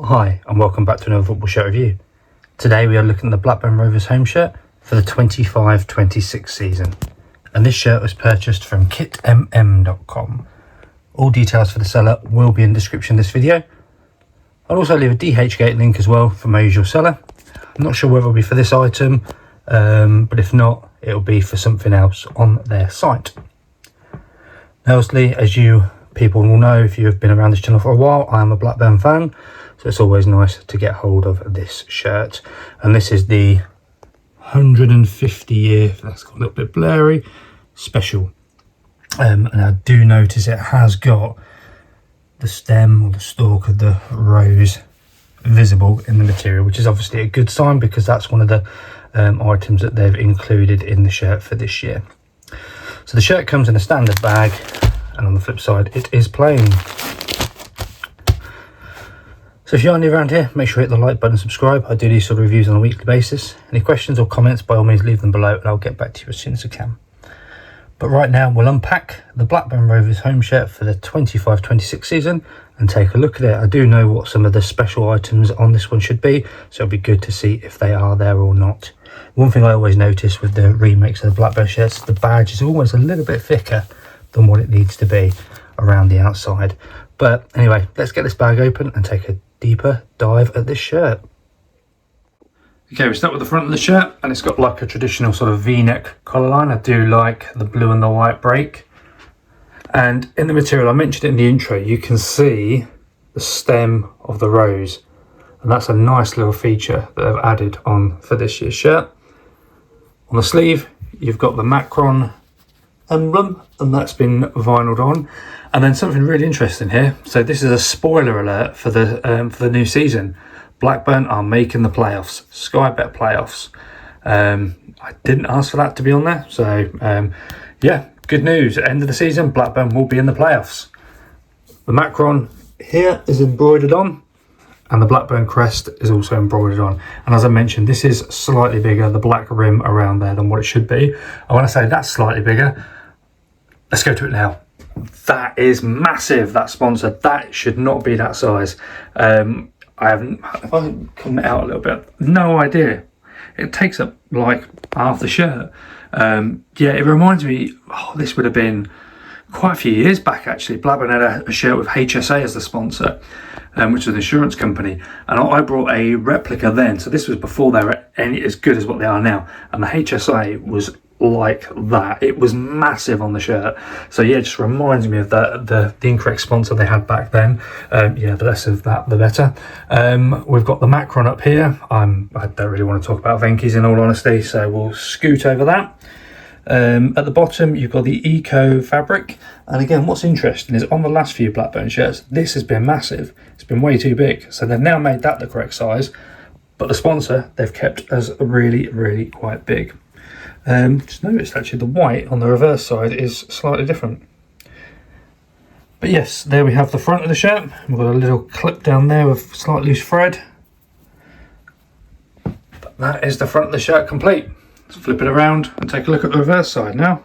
Hi and welcome back to another football shirt review. Today we are looking at the Blackburn Rovers home shirt for the 25-26 season, and this shirt was purchased from kitmm.com. All details for the seller will be in the description of this video. I'll also leave a DHGate link as well for my usual seller. I'm not sure whether it'll be for this item, but if not, it'll be for something else on their site. Firstly, as you people will know if you have been around this channel for a while, I am a Blackburn fan, so it's always nice to get hold of this shirt. And this is the 150 year, that's got a little bit blurry, special. And I do notice it has got the stem or the stalk of the rose visible in the material, which is obviously a good sign because that's one of the items that they've included in the shirt for this year. So the shirt comes in a standard bag, and on the flip side it is plain. So if you're new around here, make sure you hit the like button and subscribe. I do these sort of reviews on a weekly basis. Any questions or comments, by all means leave them below and I'll get back to you as soon as I can. But right now we'll unpack the Blackburn Rovers home shirt for the 25-26 season and take a look at it. I do know what some of the special items on this one should be, so it'll be good to see if they are there or not. One thing I always notice with the remakes of the Blackburn shirts, the badge is always a little bit thicker than what it needs to be around the outside. But anyway, let's get this bag open and take a deeper dive at this shirt. Okay, we start with the front of the shirt, and it's got like a traditional sort of v-neck collar line. I do like the blue and the white break. And in the material, I mentioned it in the intro, you can see the stem of the rose, and that's a nice little feature that I've added on for this year's shirt. On the sleeve, you've got the Macron emblem, and that's been vinyled on. And then something really interesting here. So this is a spoiler alert for the new season. Blackburn are making the playoffs, Sky Bet playoffs. I didn't ask for that to be on there, so yeah, good news. At the end of the season, Blackburn will be in the playoffs. The Macron here is embroidered on, and the Blackburn crest is also embroidered on. And as I mentioned, this is slightly bigger, the black rim around there, than what it should be. And when I say that's slightly bigger, let's go to it now. That is massive, that sponsor. That should not be that size. I haven't, if I come it out a little bit, no idea. It takes up like half the shirt. Yeah, it reminds me, this would have been quite a few years back actually. Blackburn had a shirt with HSA as the sponsor, which is an insurance company, and I brought a replica then. So this was before they were any as good as what they are now, and the HSA was like that. It was massive on the shirt. So yeah, it just reminds me of the incorrect sponsor they had back then. Yeah, the less of that the better. We've got the Macron up here. I don't really want to talk about Venky's in all honesty, so we'll scoot over that. At the bottom you've got the eco fabric, and again what's interesting is on the last few Blackburn shirts this has been massive. It's been way too big, so they've now made that the correct size, but the sponsor they've kept as really quite big. Just noticed actually the white on the reverse side is slightly different. But yes, there we have the front of the shirt. We've got a little clip down there with slight loose thread. But that is the front of the shirt complete. Let's flip it around and take a look at the reverse side now.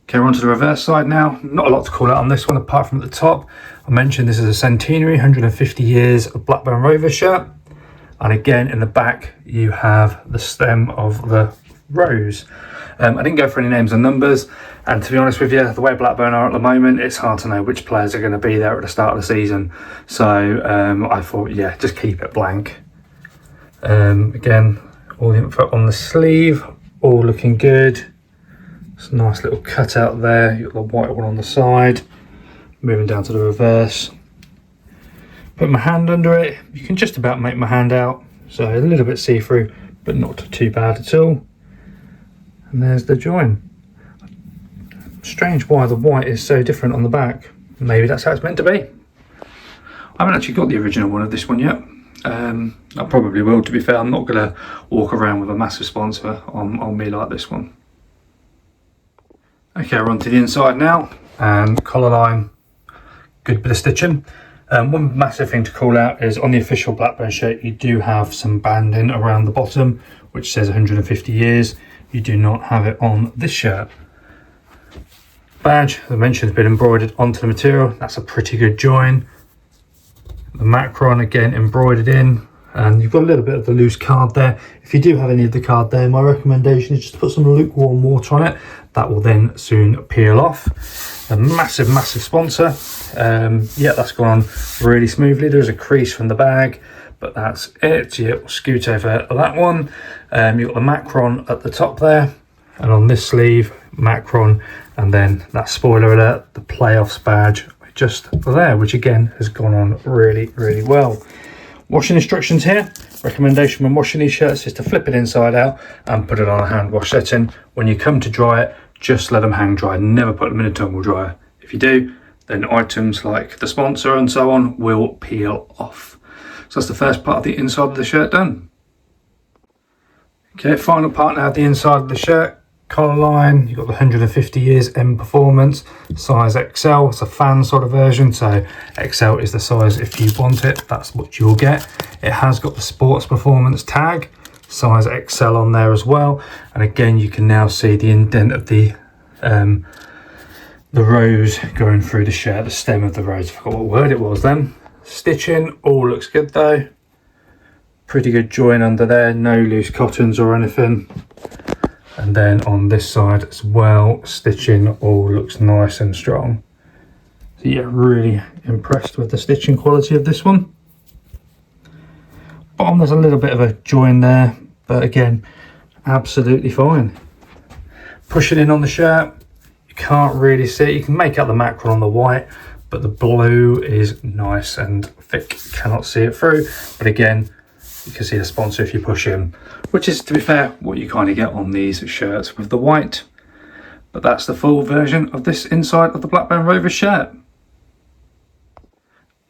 Okay, we're on to the reverse side now. Not a lot to call out on this one apart from at the top. I mentioned this is a centenary, 150 years of Blackburn Rovers shirt. And again, in the back, you have the stem of the rose. I didn't go for any names and numbers. And to be honest with you, the way Blackburn are at the moment, it's hard to know which players are going to be there at the start of the season. So I thought, yeah, just keep it blank. Again, all the info on the sleeve, all looking good. It's a nice little cutout there. You've got the white one on the side. Moving down to the reverse. Put my hand under it, you can just about make my hand out, so a little bit see-through, but not too bad at all. And there's the join. Strange why the white is so different on the back. Maybe that's how it's meant to be. I haven't actually got the original one of this one yet. I probably will, to be fair. I'm not going to walk around with a massive sponsor on me like this one. Okay, we're on to the inside now, and collar line, good bit of stitching. One massive thing to call out is on the official Blackburn shirt you do have some banding around the bottom which says 150 years. You do not have it on this shirt. Badge, as I mentioned, has been embroidered onto the material. That's a pretty good join. The Macron again embroidered in, and you've got a little bit of the loose card there. If you do have any of the card there, my recommendation is just to put some lukewarm water on it. That will then soon peel off. A massive sponsor. Yeah, that's gone on really smoothly. There's a crease from the bag, but that's it. Yeah, we'll scoot over that one. You've got the Macron at the top there, and on this sleeve, Macron, and then that spoiler alert, the playoffs badge just there, which again has gone on really well. Washing instructions here. Recommendation when washing these shirts is to flip it inside out and put it on a hand wash setting. When you come to dry it, just let them hang dry. Never put them in a tumble dryer. If you do, then items like the sponsor and so on will peel off. So that's the first part of the inside of the shirt done. Okay, final part now, the inside of the shirt. Collar line, you've got the 150 years M performance, size XL. It's a fan sort of version, so XL is the size if you want it, that's what you'll get. It has got the sports performance tag, size XL on there as well, and again you can now see the indent of the rose going through the shirt, the stem of the rose. I forgot what word it was then. Stitching all looks good though, pretty good join under there, no loose cottons or anything. And then on this side as well, stitching all looks nice and strong. So yeah, really impressed with the stitching quality of this one. Bottom, there's a little bit of a join there, but again, absolutely fine. Pushing in on the shirt, you can't really see it. You can make out the Macron on the white, but the blue is nice and thick. Cannot see it through, but again, you can see the sponsor if you push in, which is, to be fair, what you kind of get on these shirts with the white. But that's the full version of this inside of the Blackburn Rovers shirt.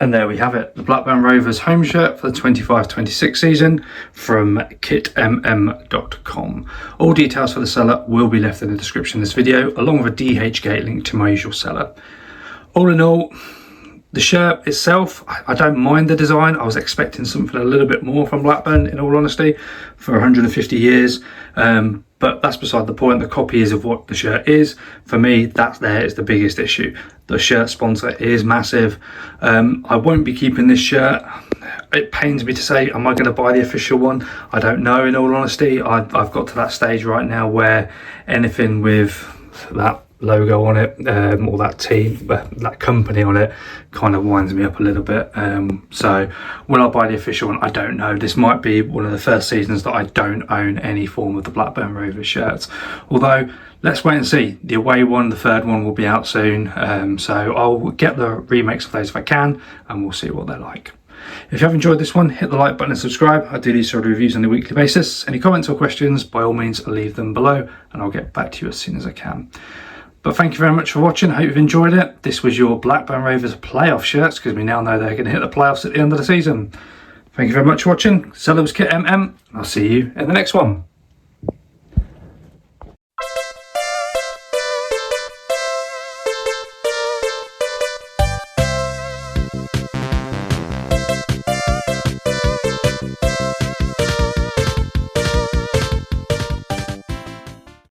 And there we have it, the Blackburn Rovers home shirt for the 25-26 season from kitmm.com. All details for the seller will be left in the description of this video, along with a DHGate link to my usual seller. All in all, the shirt itself, I don't mind the design. I was expecting something a little bit more from Blackburn, in all honesty, for 150 years. But that's beside the point. The copy is of what the shirt is. For me, that there is the biggest issue. The shirt sponsor is massive. I won't be keeping this shirt. It pains me to say, am I going to buy the official one? I don't know, in all honesty. I've got to that stage right now where anything with that logo on it, or that team, that company on it, kind of winds me up a little bit. So will I buy the official one? I don't know. This might be one of the first seasons that I don't own any form of the Blackburn Rovers shirts, although let's wait and see. The away one, the third one, will be out soon, so I'll get the remakes of those if I can, and we'll see what they're like. If you have enjoyed this one, hit the like button and subscribe. I do these sort of reviews on a weekly basis. Any comments or questions, by all means leave them below and I'll get back to you as soon as I can. But thank you very much for watching. I hope you've enjoyed it. This was your Blackburn Rovers playoff shirts, because we now know they're going to hit the playoffs at the end of the season. Thank you very much for watching. Seller was kitmm. I'll see you in the next one.